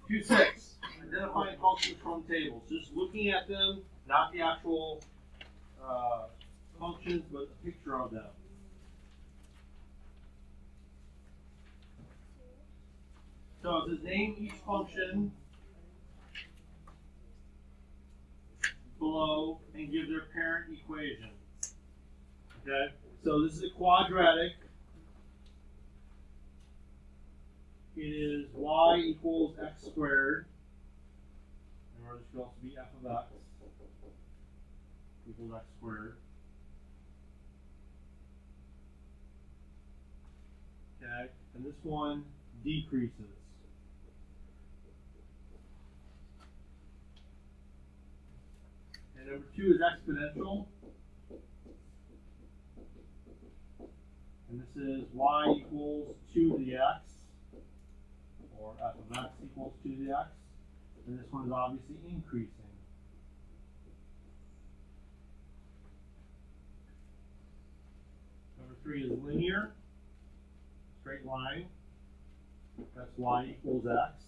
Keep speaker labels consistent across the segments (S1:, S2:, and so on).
S1: 2.6. Identifying functions from tables. Just looking at them, not the actual functions, but a picture of them. So it says name each function below and give their parent equation. Okay, so this is a quadratic. It is y equals x squared. Remember, this could also be f of x equals x squared. Okay, and this one decreases. And number 2 is exponential. And this is y equals 2 to the x, or f of x equals 2 to the x. And this one is obviously increasing. Number 3 is linear, straight line. That's y equals x,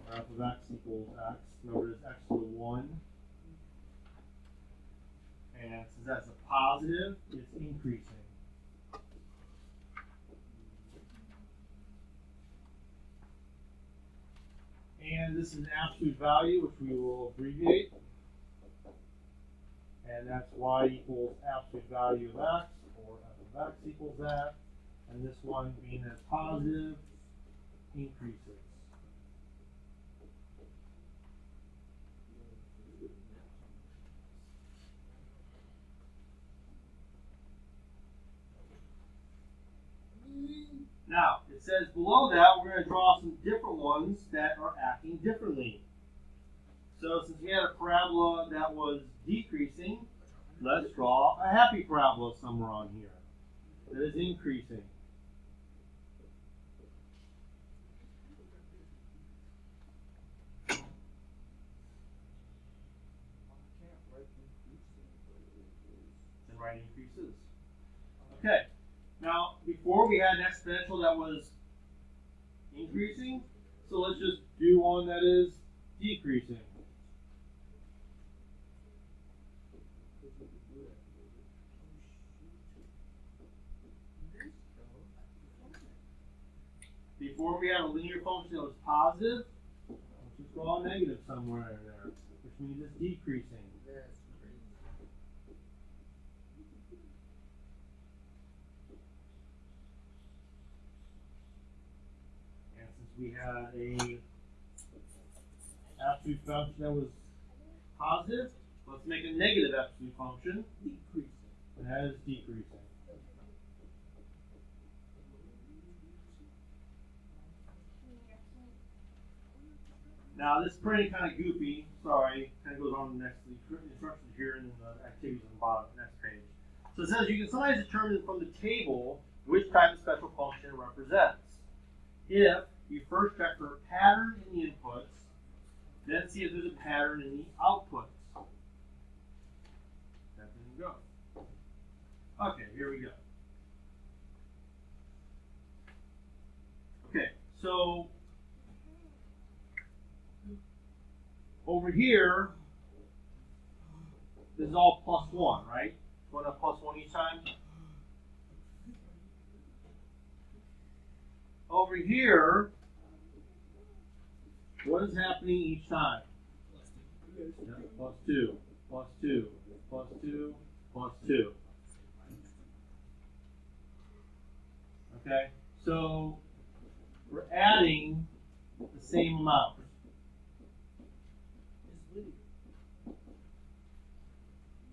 S1: or f of x equals x. Remember, it's x to the 1. And since that's a positive, it's increasing. And this is an absolute value, which we will abbreviate. And that's y equals absolute value of x, or f of x equals that. And this one being as positive, increases. Now, it says below that, we're going to draw some different ones that are acting differently. So since we had a parabola that was decreasing, let's draw a happy parabola somewhere on here that is increasing. Then write increases. Okay. Now, before we had an exponential that was increasing, so let's just do one that is decreasing. Before we had a linear function that was positive, let's just draw a negative somewhere there, which means it's decreasing. We had a absolute function that was positive. Let's make a negative absolute function, decreasing. And that is decreasing. Now this is pretty kind of goofy. Sorry, kind of goes on the next instructions here and then the activities on the bottom, next page. So it says you can sometimes determine from the table which type of special function it represents. If you first check for a pattern in the inputs, then see if there's a pattern in the outputs. That didn't go. Okay, here we go. Okay, so over here, this is all +1, right? Going up +1 each time. Over here, what is happening each time? Yeah, +2, +2, +2, +2. Okay, so we're adding the same amount.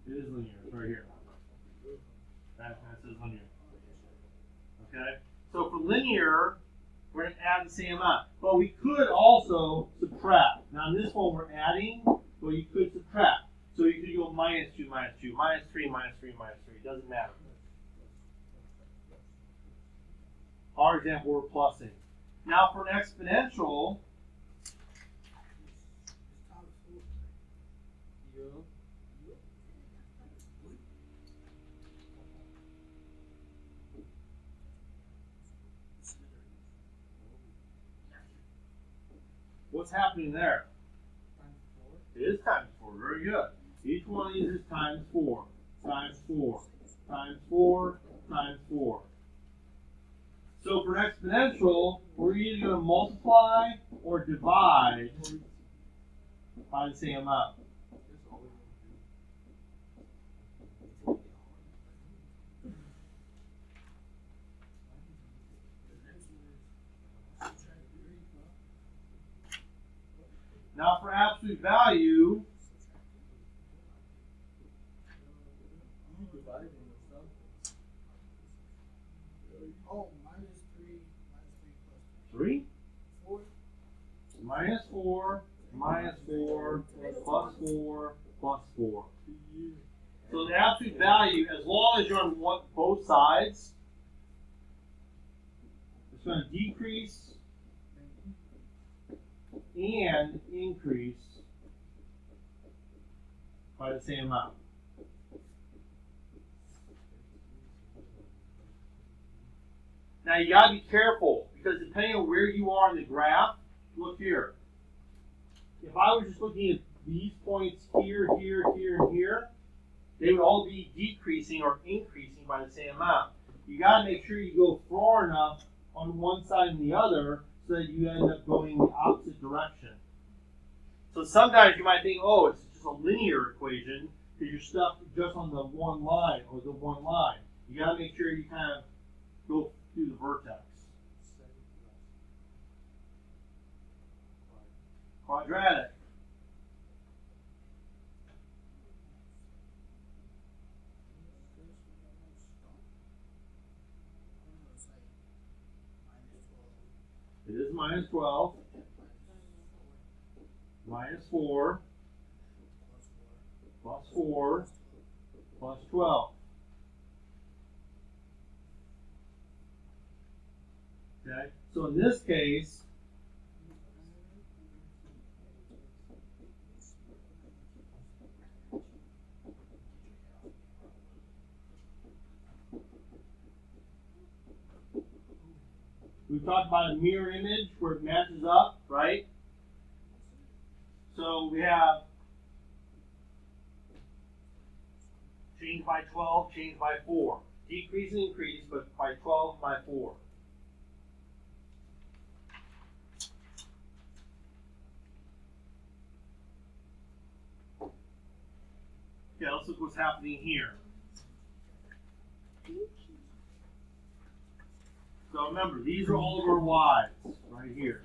S1: It is linear. It's right here. That says linear. Okay, so for linear, we're going to add the same amount. But we could also subtract. Now in this one we're adding, but you could subtract. So you could go -2, -2, -2, -3, -3, -3. It doesn't matter. Our example, we're plussing. Now for an exponential, What's happening there?
S2: Times 4.
S1: It is times 4. Very good. Each one of these is times 4. Times 4. Times 4. Times 4. So for exponential, we're either going to multiply or divide by the same amount. Now for absolute value,
S2: Oh, minus 3 plus
S1: 3?
S2: 4.
S1: Minus 4, minus 4, plus 4, plus 4. So the absolute value, as long as you're on both sides, it's going to decrease and increase by the same amount. Now you got to be careful because depending on where you are in the graph, look here. If I was just looking at these points here, here, here, and here, they would all be decreasing or increasing by the same amount. You got to make sure you go far enough on one side and the other so that you end up going the opposite direction. So sometimes you might think, oh, it's just a linear equation because you're stuck just on the one line or the one line. You got to make sure you kind of go through the vertex. Quadratic. It is minus 12. Minus 4. Plus 4. Plus 12. Okay, so in this case, we talked about a mirror image where it matches up, right? So we have change by 12, change by 4. Decrease and increase, but by 12, by 4. Okay, let's look what's happening here. So remember, these are all of our y's right here.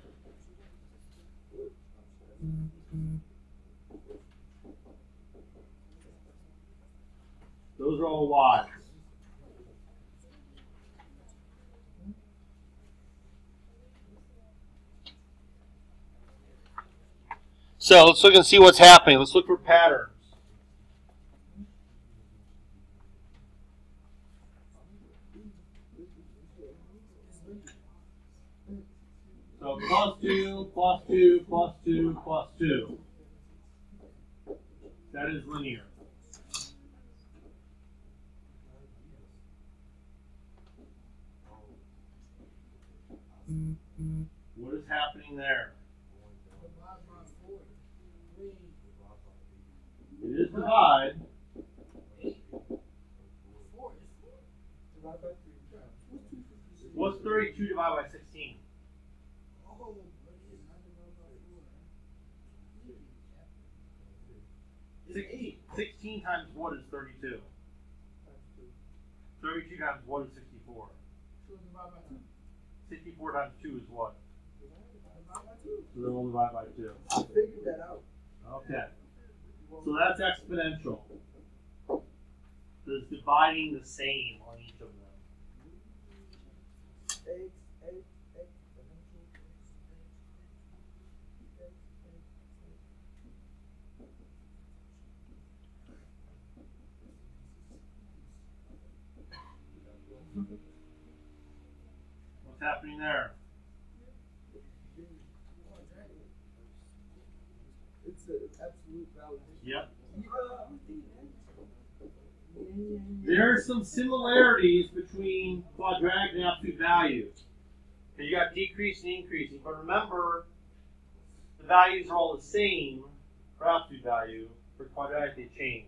S1: Those are all y's. So let's look and see what's happening. Let's look for patterns. So plus 2, plus 2, plus 2, plus 2. That is linear. What is happening there? It is divide. What's 32 divided by 16? 16 times what is 32? 32 times what is 64? 64 times 2 is what? So they're all divided by 2.
S2: I figured that out.
S1: Okay. So that's exponential. So it's dividing the same on each of them. What's happening there?
S2: It's an absolute value.
S1: Yep. There are some similarities between quadratic and absolute value. You got decrease and increasing, but remember, the values are all the same for absolute value. For quadratic, they change.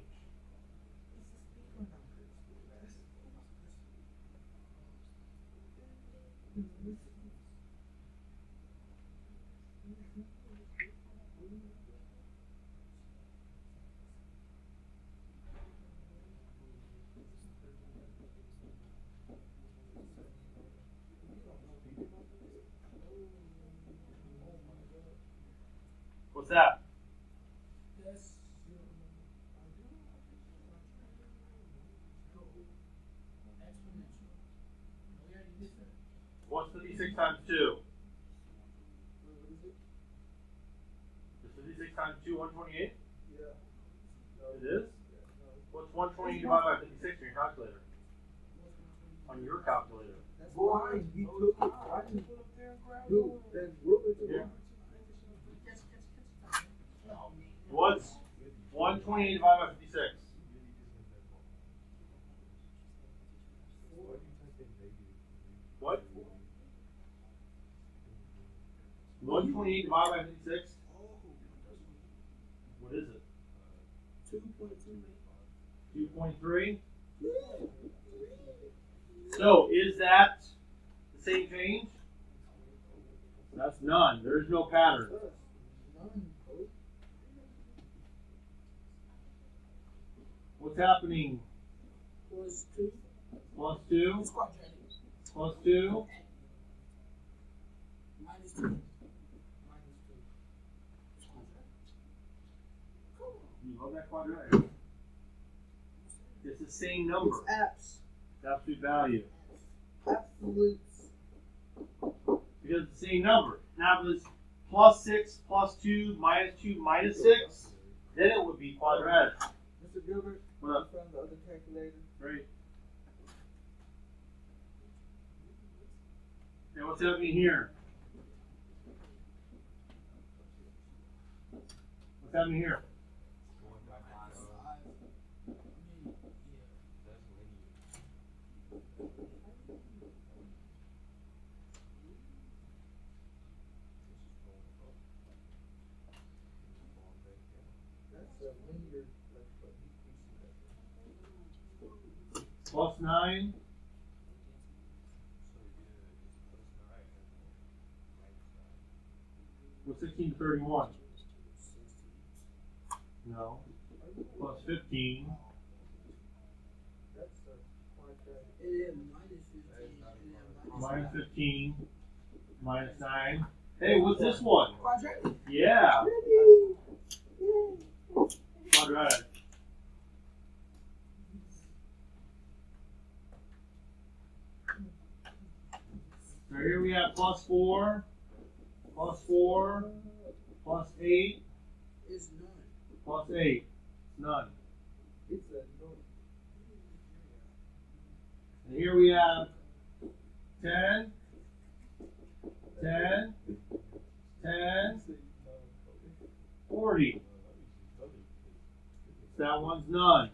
S1: What's that? What's 56 times 2? Is 56 times 2 128?
S2: Yeah.
S1: It is? What's 128 divided by 56 on your calculator? On your calculator.
S2: That's why we took it. I can put up there and grab it. Then we'll put it
S1: Here.
S2: on.
S1: What's 128 divided by 56? What? 128 divided by 56? What is it? 2.3? So, is that the same change? That's none. There's no pattern. What's happening?
S2: Plus 2.
S1: Plus 2?
S2: It's quadratic.
S1: Plus 2?
S2: Minus 2. Minus 2. It's quadratic. Come on.
S1: You love that quadratic. It's the same number.
S2: It's apps.
S1: It's absolute value.
S2: Absolutes.
S1: Because it's the same number. Now if it's plus 6, plus 2, minus 6, then it would be quadratic.
S2: Mr. Gilbert,
S1: What up?
S2: I found the other calculator.
S1: Right. Okay, what's happening here? What's happening here?
S2: That's a linear, like, decreasing.
S1: Plus 9? What's 16 to 31? No. Plus 15.
S2: That's a quadratic. And then minus 15.
S1: Minus 15. Minus 9. Hey, what's this one?
S2: Quadratic.
S1: Yeah. Quadratic. So here we have plus 4, plus 4, plus 8,
S2: It's none.
S1: plus 8. None.
S2: It's a no.
S1: And here we have 10, 10, 10, 40. That one's none.